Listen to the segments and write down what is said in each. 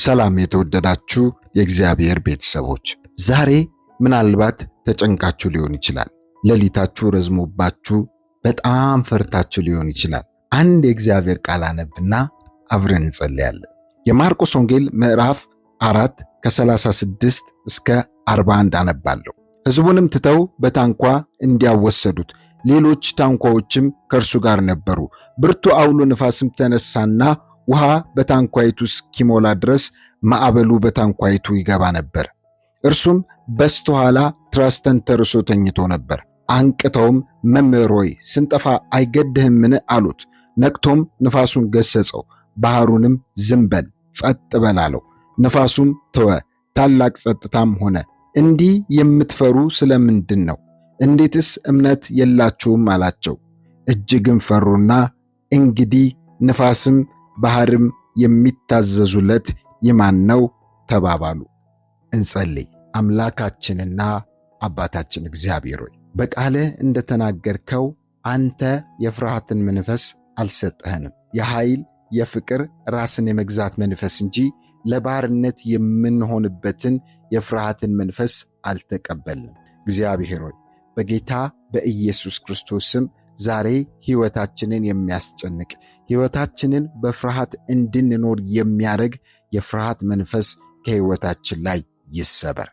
ሰላም የተወደዳችሁ የእግዚአብሔር ቤተሰቦች፣ ዛሬ ምናልባት ተጨንቃችሁ ሊሆን ይችላል። ሌሊታችሁ ረዝሞባችሁ በጣም ፈርታችሁ ሊሆን ይችላል። አንድ የእግዚአብሔር ቃል አነብና አብረን እንጸልያለን። የማርቆስ ወንጌል ምዕራፍ 4 ከ36 እስከ 41 አነባለሁ። ሕዝቡንም ትተው በታንኳ እንዲያወሰዱት፣ ሌሎች ታንኳዎችም ከእርሱ ጋር ነበሩ። ብርቱ አውሎ ነፋስም ተነሳና ውሃ በታንኳይቱ እስኪሞላ ድረስ ማዕበሉ በታንኳይቱ ይገባ ነበር። እርሱም በስተኋላ ትራስ ተንተርሶ ተኝቶ ነበር። አንቅተውም መምህር ሆይ ስንጠፋ አይገድህምን አሉት። ነቅቶም ንፋሱን ገሰጸው፣ ባህሩንም ዝም በል ጸጥ በል አለው። ንፋሱም ተወ፣ ታላቅ ጸጥታም ሆነ። እንዲህ የምትፈሩ ስለምንድን ነው? እንዴትስ እምነት የላችሁም አላቸው። እጅግም ፈሩና እንግዲህ ንፋስም ባህርም የሚታዘዙለት የማን ነው ተባባሉ። እንጸልይ። አምላካችንና አባታችን እግዚአብሔር ሆይ በቃልህ እንደተናገርከው አንተ የፍርሃትን መንፈስ አልሰጠህንም፣ የኃይል የፍቅር ራስን የመግዛት መንፈስ እንጂ ለባርነት የምንሆንበትን የፍርሃትን መንፈስ አልተቀበልንም። እግዚአብሔር ሆይ በጌታ በኢየሱስ ክርስቶስ ስም ዛሬ ሕይወታችንን የሚያስጨንቅ ሕይወታችንን በፍርሃት እንድንኖር የሚያደርግ የፍርሃት መንፈስ ከሕይወታችን ላይ ይሰበር፣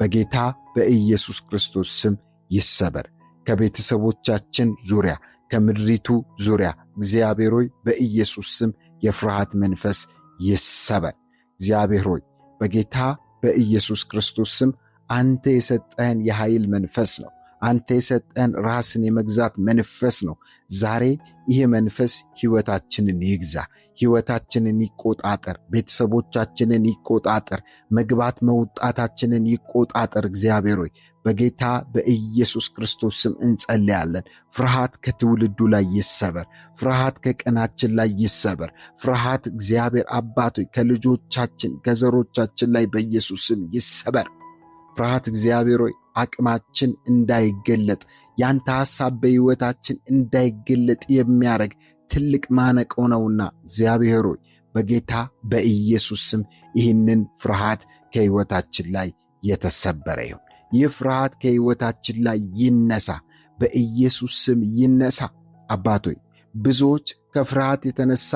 በጌታ በኢየሱስ ክርስቶስ ስም ይሰበር። ከቤተሰቦቻችን ዙሪያ፣ ከምድሪቱ ዙሪያ እግዚአብሔር ሆይ በኢየሱስ ስም የፍርሃት መንፈስ ይሰበር። እግዚአብሔር ሆይ በጌታ በኢየሱስ ክርስቶስ ስም አንተ የሰጠህን የኃይል መንፈስ ነው። አንተ የሰጠን ራስን የመግዛት መንፈስ ነው። ዛሬ ይህ መንፈስ ሕይወታችንን ይግዛ፣ ሕይወታችንን ይቆጣጠር፣ ቤተሰቦቻችንን ይቆጣጠር፣ መግባት መውጣታችንን ይቆጣጠር። እግዚአብሔር ሆይ በጌታ በኢየሱስ ክርስቶስ ስም እንጸልያለን። ፍርሃት ከትውልዱ ላይ ይሰበር፣ ፍርሃት ከቀናችን ላይ ይሰበር። ፍርሃት እግዚአብሔር አባት ሆይ ከልጆቻችን ከዘሮቻችን ላይ በኢየሱስ ስም ይሰበር። ፍርሃት እግዚአብሔር ሆይ አቅማችን እንዳይገለጥ፣ ያንተ ሐሳብ በሕይወታችን እንዳይገለጥ የሚያደርግ ትልቅ ማነቆ ነውና እግዚአብሔር ሆይ በጌታ በኢየሱስ ስም ይህንን ፍርሃት ከሕይወታችን ላይ የተሰበረ ይሁን። ይህ ፍርሃት ከሕይወታችን ላይ ይነሳ፣ በኢየሱስ ስም ይነሳ። አባቶይ ብዙዎች ከፍርሃት የተነሳ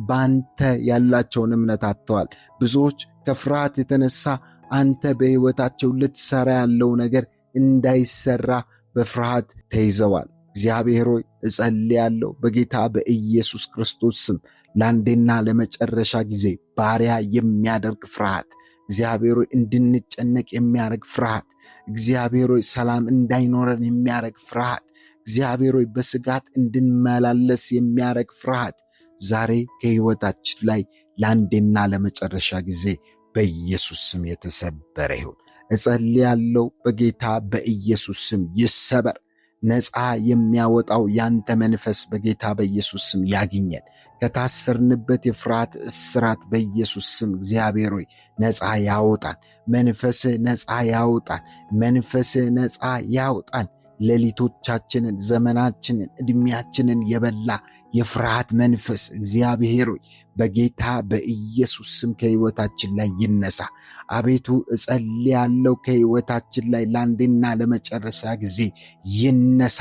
ባንተ ያላቸውን እምነት አጥተዋል። ብዙዎች ከፍርሃት የተነሳ አንተ በሕይወታቸው ልትሰራ ያለው ነገር እንዳይሰራ በፍርሃት ተይዘዋል። እግዚአብሔር ሆይ እጸልያለሁ በጌታ በኢየሱስ ክርስቶስ ስም ለአንዴና ለመጨረሻ ጊዜ ባሪያ የሚያደርግ ፍርሃት፣ እግዚአብሔር ሆይ እንድንጨነቅ የሚያደርግ ፍርሃት፣ እግዚአብሔር ሆይ ሰላም እንዳይኖረን የሚያደርግ ፍርሃት፣ እግዚአብሔር ሆይ በስጋት እንድንመላለስ የሚያደርግ ፍርሃት ዛሬ ከሕይወታችን ላይ ለአንዴና ለመጨረሻ ጊዜ በኢየሱስ ስም የተሰበረ ይሁን። እጸልያለሁ በጌታ በኢየሱስ ስም ይሰበር። ነፃ የሚያወጣው ያንተ መንፈስ በጌታ በኢየሱስ ስም ያግኘን። ከታሰርንበት የፍርሃት እስራት በኢየሱስ ስም እግዚአብሔር ሆይ ነፃ ያውጣን። መንፈስህ ነፃ ያውጣን። መንፈስህ ነፃ ያውጣን። ሌሊቶቻችንን፣ ዘመናችንን፣ ዕድሜያችንን የበላ የፍርሃት መንፈስ እግዚአብሔር ሆይ በጌታ በኢየሱስ ስም ከሕይወታችን ላይ ይነሳ። አቤቱ እጸልያለሁ ከሕይወታችን ላይ ለአንዴና ለመጨረሻ ጊዜ ይነሳ።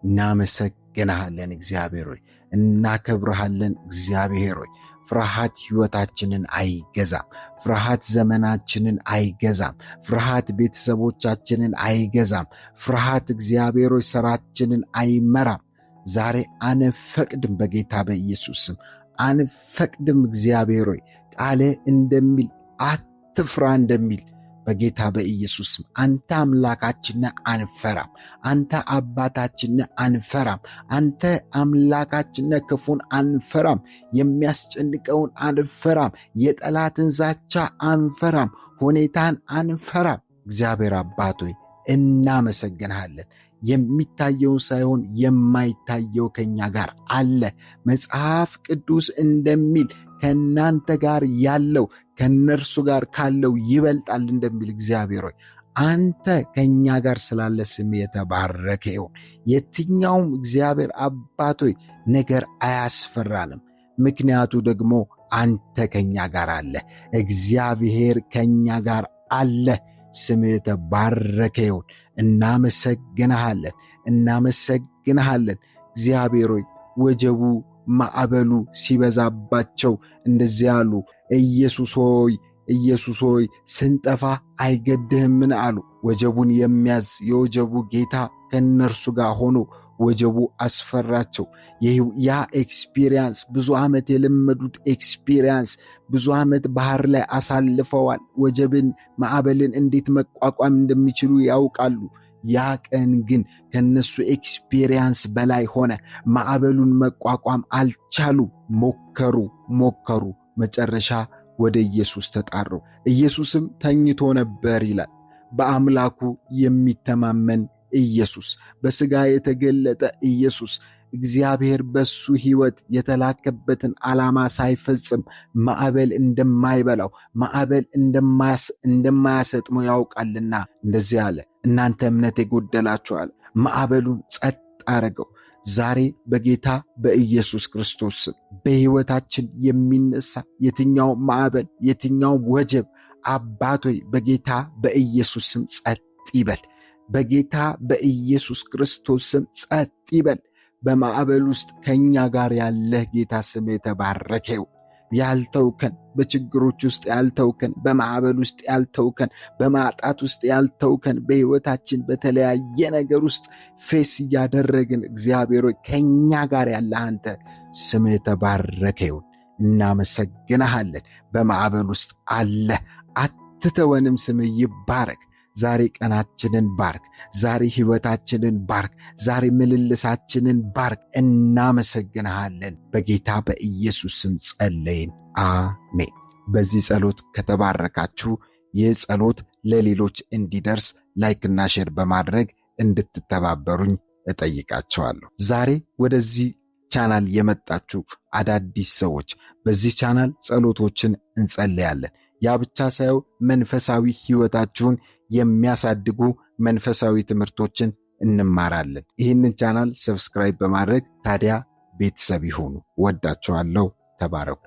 እናመሰግንሃለን እግዚአብሔር ሆይ፣ እናከብረሃለን እግዚአብሔር ሆይ። ፍርሃት ሕይወታችንን አይገዛም። ፍርሃት ዘመናችንን አይገዛም። ፍርሃት ቤተሰቦቻችንን አይገዛም። ፍርሃት እግዚአብሔር ሆይ ሥራችንን አይመራም። ዛሬ አንፈቅድም፣ በጌታ በኢየሱስ ስም አንፈቅድም። እግዚአብሔር ሆይ ቃል እንደሚል አትፍራ እንደሚል በጌታ በኢየሱስ ስም አንተ አምላካችን አንፈራም። አንተ አባታችን አንፈራም። አንተ አምላካችን ክፉን አንፈራም። የሚያስጨንቀውን አንፈራም። የጠላትን ዛቻ አንፈራም። ሁኔታን አንፈራም። እግዚአብሔር አባት ሆይ እናመሰግንሃለን። የሚታየውን ሳይሆን የማይታየው ከኛ ጋር አለ። መጽሐፍ ቅዱስ እንደሚል ከእናንተ ጋር ያለው ከእነርሱ ጋር ካለው ይበልጣል እንደሚል እግዚአብሔር ሆይ አንተ ከእኛ ጋር ስላለ ስም የተባረከ ይሁን። የትኛውም እግዚአብሔር አባት ሆይ ነገር አያስፈራንም። ምክንያቱ ደግሞ አንተ ከኛ ጋር አለ። እግዚአብሔር ከኛ ጋር አለ። ስምህ የተባረከ ይሁን። እናመሰግንሃለን። እግዚአብሔር ሆይ ወጀቡ ማዕበሉ ሲበዛባቸው እንደዚህ አሉ፣ ኢየሱስ ሆይ ስንጠፋ አይገድህምን አሉ። ወጀቡን የሚያዝ የወጀቡ ጌታ ከእነርሱ ጋር ሆኖ ወጀቡ አስፈራቸው። ያ ኤክስፒሪየንስ፣ ብዙ ዓመት የለመዱት ኤክስፒሪየንስ፣ ብዙ ዓመት ባህር ላይ አሳልፈዋል። ወጀብን ማዕበልን እንዴት መቋቋም እንደሚችሉ ያውቃሉ። ያ ቀን ግን ከነሱ ኤክስፒሪየንስ በላይ ሆነ። ማዕበሉን መቋቋም አልቻሉ። ሞከሩ። መጨረሻ ወደ ኢየሱስ ተጣሩ። ኢየሱስም ተኝቶ ነበር ይላል። በአምላኩ የሚተማመን ኢየሱስ፣ በሥጋ የተገለጠ ኢየሱስ፣ እግዚአብሔር በሱ ሕይወት የተላከበትን ዓላማ ሳይፈጽም ማዕበል እንደማይበላው፣ ማዕበል እንደማያሰጥመው ያውቃልና እንደዚህ አለ፣ እናንተ እምነት የጎደላችሁ አለ። ማዕበሉን ጸጥ አረገው። ዛሬ በጌታ በኢየሱስ ክርስቶስ ስም በሕይወታችን የሚነሳ የትኛውም ማዕበል፣ የትኛውም ወጀብ አባቶይ በጌታ በኢየሱስ ስም ጸጥ ይበል። በጌታ በኢየሱስ ክርስቶስ ስም ጸጥ ይበል። በማዕበል ውስጥ ከኛ ጋር ያለህ ጌታ ስም የተባረከ ይሁን። ያልተውከን፣ በችግሮች ውስጥ ያልተውከን፣ በማዕበል ውስጥ ያልተውከን፣ በማጣት ውስጥ ያልተውከን፣ በሕይወታችን በተለያየ ነገር ውስጥ ፌስ እያደረግን እግዚአብሔር ሆይ ከኛ ጋር ያለህ አንተ ስም የተባረከ ይሁን። እናመሰግንሃለን። በማዕበል ውስጥ አለህ፣ አትተወንም። ስም ይባረክ። ዛሬ ቀናችንን ባርክ። ዛሬ ሕይወታችንን ባርክ። ዛሬ ምልልሳችንን ባርክ። እናመሰግንሃለን። በጌታ በኢየሱስ ስም ጸለይን፣ አሜን። በዚህ ጸሎት ከተባረካችሁ ይህ ጸሎት ለሌሎች እንዲደርስ ላይክና ሼር በማድረግ እንድትተባበሩኝ እጠይቃቸዋለሁ። ዛሬ ወደዚህ ቻናል የመጣችሁ አዳዲስ ሰዎች በዚህ ቻናል ጸሎቶችን እንጸልያለን። ያ ብቻ ሳይሆን መንፈሳዊ ሕይወታችሁን የሚያሳድጉ መንፈሳዊ ትምህርቶችን እንማራለን። ይህንን ቻናል ሰብስክራይብ በማድረግ ታዲያ ቤተሰብ ይሁኑ። ወዳችኋለሁ። ተባረኩ።